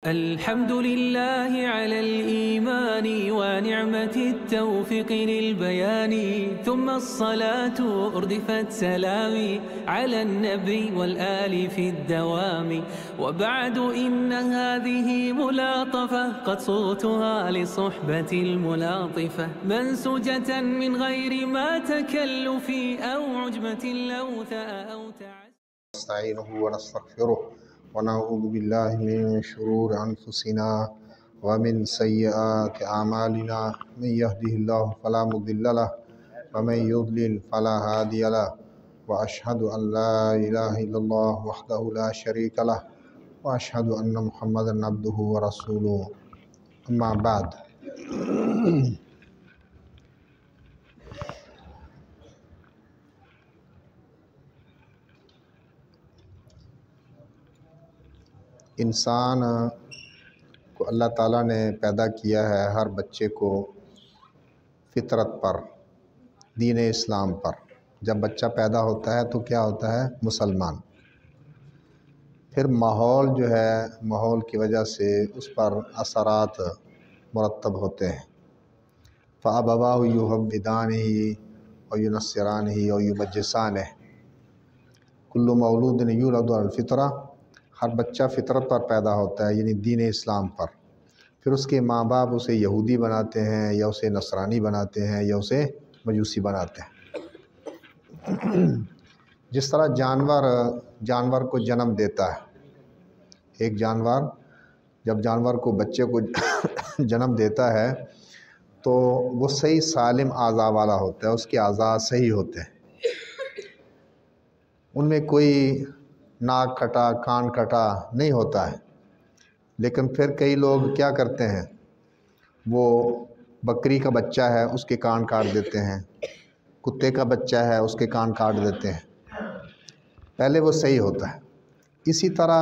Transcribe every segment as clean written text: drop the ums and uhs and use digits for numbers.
الحمد لله على الإيمان ونعمة التوفيق للبيان، ثم الصلاة أردفت سلامي على النبي والآل في الدوام، وبعد إن هذه ملاطفة قد صوتها لصحبة الملاطفة، منسوجة من غير ما تكلف أو عجمة لو ثأ أو تعس. نستعينه ونستغفره ونعوذ بالله من شرور أنفسنا ومن سيئات أعمالنا، من يهده الله فلا مضل له ومن يضلل فلا هادي له، وأشهد أن لا إله إلا الله وحده لا شريك له، وأشهد أن محمدا عبده ورسوله. أما بعد، انسان کو اللہ تعالیٰ نے پیدا کیا ہے، ہر بچے کو فطرت پر، دین اسلام پر۔ جب بچہ پیدا ہوتا ہے تو کیا ہوتا ہے؟ مسلمان۔ پھر ماحول جو ہے، ماحول کی وجہ سے اس پر اثرات مرتب ہوتے ہیں۔ فَأَبَوَاهُ يُهَوِّدَانِهِ وَيُنَصِّرَانِهِ وَيُمَجِّسَانِهِ كُلُّ مَوْلُودٍ يُولَدُ عَلَى الْفِطْرَةِ۔ ہر بچہ فطرت پر پیدا ہوتا ہے، یعنی دین اسلام پر۔ پھر اس کے ماں باپ اسے یہودی بناتے ہیں، یا اسے نصرانی بناتے ہیں، یا اسے مجوسی بناتے ہیں۔ جس طرح جانور کو جنم دیتا ہے، ایک جانور جب جانور کو بچے کو جنم دیتا ہے تو وہ صحیح سالم اعضاء والا ہوتا ہے، اس کے اعضاء صحیح ہوتے ہیں، ان میں کوئی ناک کٹا کان کٹا نہیں ہوتا ہے۔ لیکن پھر کئی لوگ کیا کرتے ہیں، وہ بکری کا بچہ ہے اس کے کان کاٹ دیتے ہیں، کتے کا بچہ ہے اس کے کان کاٹ دیتے ہیں، پہلے وہ صحیح ہوتا ہے۔ اسی طرح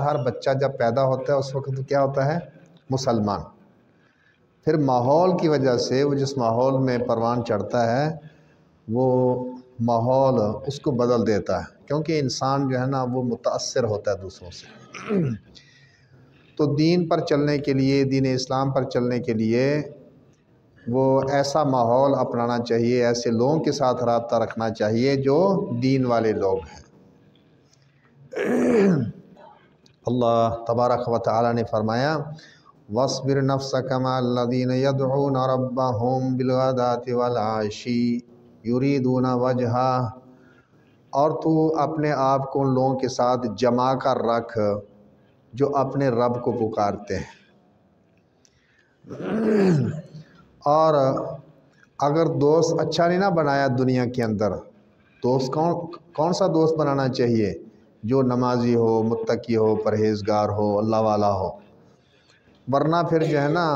ہر بچہ جب پیدا ہوتا ہے اس وقت کیا ہوتا ہے؟ مسلمان۔ پھر ماحول کی وجہ سے وہ جس ماحول میں پروان چڑھتا ہے وہ ماحول اس کو بدل دیتا ہے، کیونکہ انسان جو ہے نا وہ متاثر ہوتا ہے دوسروں سے۔ تو دین پر چلنے کے لیے، دین اسلام پر چلنے کے لیے وہ ایسا ماحول اپنانا چاہیے، ایسے لوگوں کے ساتھ رابطہ رکھنا چاہیے جو دین والے لوگ ہیں۔ اللہ تبارک و تعالی نے فرمایا وَاصْبِرْ نَفْسَكَ مَعَ الَّذِينَ يَدْعُونَ رَبَّهُمْ بِالْغَدَاةِ وَالْعَشِيِّ يُرِيدُونَ وَجْهَهُ، اور تو اپنے آپ کو ان لوگوں کے ساتھ جما کر رکھ جو اپنے رب کو پکارتے ہیں۔ اور اگر دوست اچھا نہیں نہ بنایا دنیا کے اندر، دوست کون سا دوست بنانا چاہیے؟ جو نمازی ہو، متقی ہو، پرہیزگار ہو، اللہ والا ہو، ورنہ پھر جو ہے نا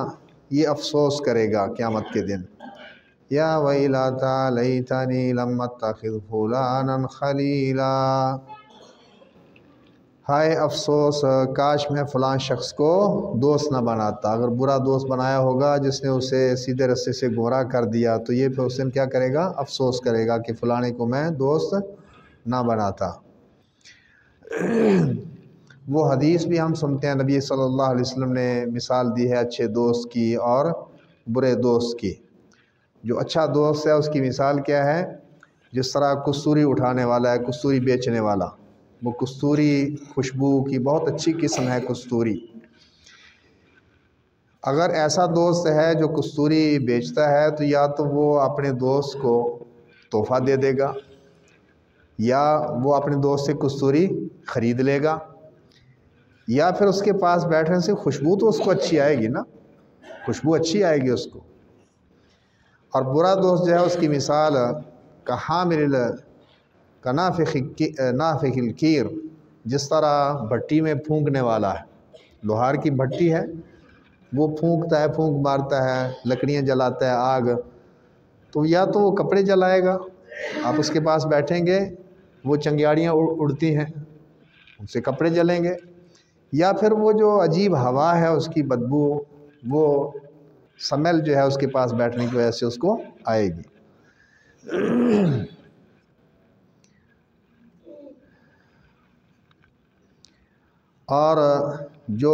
یہ افسوس کرے گا قیامت کے دن، یا ویلاتا لیتنی لم اتخذ فلانا خلیلا، ہائے افسوس کاش میں فلاں شخص کو دوست نہ بناتا۔ اگر برا دوست بنایا ہوگا جس نے اسے سیدھے رستے سے گمراہ کر دیا تو یہ پھر اس دن کیا کرے گا؟ افسوس کرے گا کہ فلانے کو میں دوست نہ بناتا۔ وہ حدیث بھی ہم سنتے ہیں، نبی صلی اللہ علیہ وسلم نے مثال دی ہے اچھے دوست کی اور برے دوست کی۔ جو اچھا دوست ہے اس کی مثال کیا ہے؟ جس طرح کستوری اٹھانے والا ہے، کستوری بیچنے والا، وہ کستوری خوشبو کی بہت اچھی قسم ہے کستوری۔ اگر ایسا دوست ہے جو کستوری بیچتا ہے تو یا تو وہ اپنے دوست کو تحفہ دے دے گا، یا وہ اپنے دوست سے کستوری خرید لے گا، یا پھر اس کے پاس بیٹھنے سے خوشبو تو اس کو اچھی آئے گی نا، خوشبو اچھی آئے گی اس کو۔ اور برا دوست جو ہے اس کی مثال نافخ الکیر، جس طرح بھٹی میں پھونکنے والا ہے، لوہار کی بھٹی ہے، وہ پھونکتا ہے، پھونک مارتا ہے، لکڑیاں جلاتا ہے، آگ، تو یا تو وہ کپڑے جلائے گا، آپ اس کے پاس بیٹھیں گے، وہ چنگیاڑیاں اڑتی ہیں، ان سے کپڑے جلیں گے، یا پھر وہ جو عجیب ہوا ہے اس کی بدبو، وہ سمیل جو ہے اس کے پاس بیٹھنے کی وجہ سے اس کو آئے گی۔ اور جو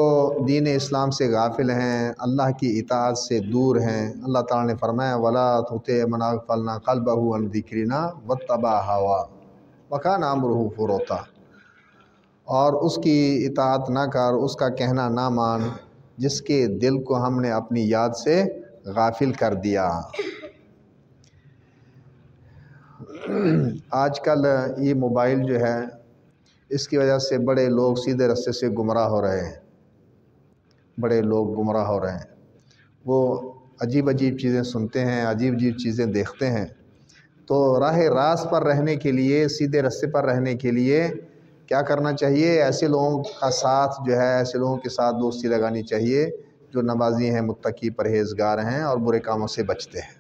دین اسلام سے غافل ہیں، اللہ کی اطاعت سے دور ہیں، اللہ تعالیٰ نے فرمایا وَلَا تُطِعْ مَنْ أَغْفَلْنَا قَلْبَهُ عَنْ ذِكْرِنَا وَاتَّبَعَ هَوَاهُ وَكَانَ أَمْرُهُ فُرُطًا، اور اس کی اطاعت نہ کر، اس کا کہنا نہ مان، جس کے دل کو ہم نے اپنی یاد سے غافل کر دیا۔ آج کل یہ موبائل جو ہے، اس کی وجہ سے بڑے لوگ سیدھے راستے سے گمراہ ہو رہے ہیں، بڑے لوگ گمراہ ہو رہے ہیں۔ وہ عجیب عجیب چیزیں سنتے ہیں، عجیب عجیب چیزیں دیکھتے ہیں۔ تو راہ راست پر رہنے کے لیے، سیدھے راستے پر رہنے کے لیے کیا کرنا چاہیے؟ ایسے لوگوں کا ساتھ جو ہے، ایسے لوگوں کے ساتھ دوستی لگانی چاہیے جو نمازی ہیں، متقی، پرہیزگار ہیں اور برے کاموں سے بچتے ہیں۔